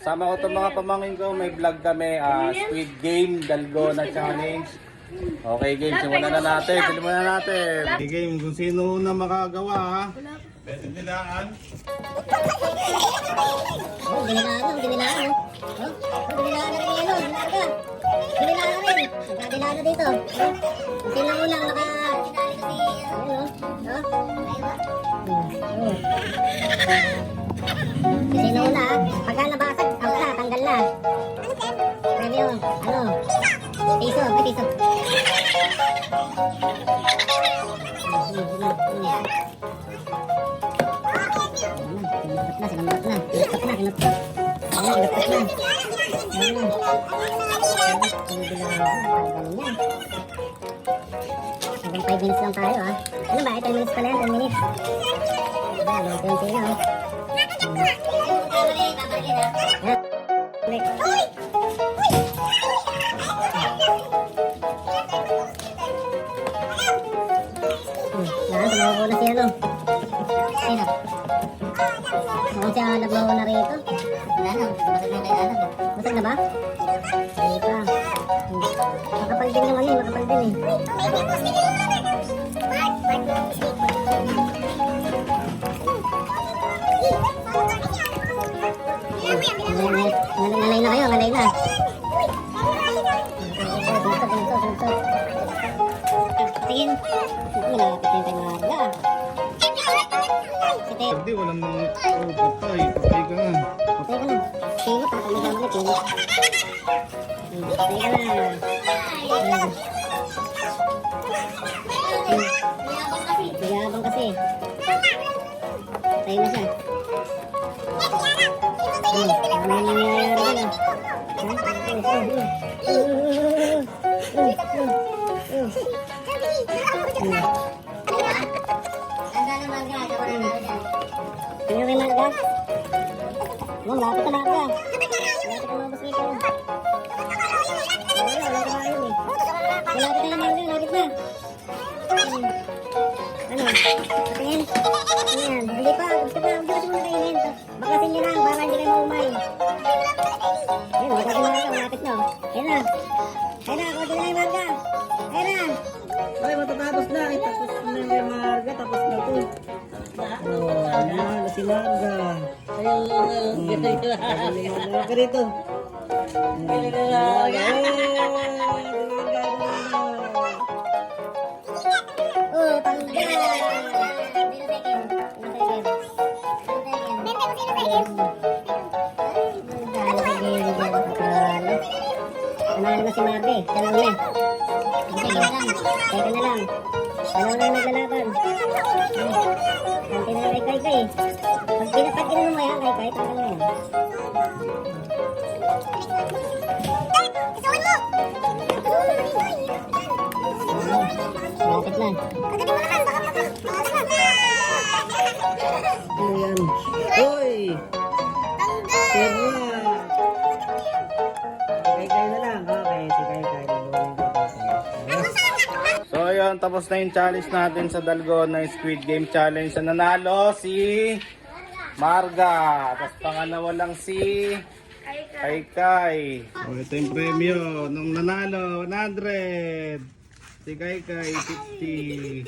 Sama ko itong mga pamangkin ko, may vlog kami, Squid Game, Dalgona Challenge. Okay game, simulan na natin, Okay game, kung sino na makagawa ha. Pwede nilaan. Dinilaan na rin yelo, larga. Dinilaan na rin, nagkadilaan na dito. Sino mo lang Sino una, pagka nabasag, tanggal na. Premyo, piso, may piso. Sinambat na. Hanggang 5 minutes lang tayo ha. Ano ba? 10 minutes pala yan, 10 minutes. Ayan, 20 na oh. Tumawa na siya no. Sino? Mukhang siya naglawa na rito. Basag na ba? Hindi pa. Makapal din yung makapal din eh. Ngalay na kayo, ngalay na. Tingin. Malapit na tayo marga. Hindi, walang patay. Patay ka na. Patay ka na. Sino pa? Kung magkamali, sino? Patay ka na. Mayabang kasi. Patay na siya. Ano nangyayari ka na? Tingnan kay Marga. Lapit na Marga. Lapit na mabas rito. Wala kayo eh. Lapit na Marga, lapit na. Ano? Patingin? Ayan. Hindi pa. Gusto pa. Hindi kasi muna kainin. Bakasin nyo lang para hindi kayo maumay. Ayan. Wala si Marga. Malapit na. Ayan na. Ayan na. Kunti na kay Marga. Ayan na. Ay, matatapos na. Tapos na yung Marga. Tapos na ito. Oh, yan. Si Marga. Ayun. Marga rito. Oh, tanggal. Nanalo na si Marbe. Dalawa na. Teka na lang. Dalawa na naglalaban. Kanti na kay. Pag ginanon mo yan kay, tanggal na yan. Lapit na. Ano yan? Hoy! Sira! Kay na lang. Okay, si Kay. So ayun, tapos na yung challenge natin sa Dalgona Squid Game Challenge. Sa nanalo si Marga. Tapos pangalawa lang si Kai. O ito yung premyo nung nanalo, 100. Si Kai 50.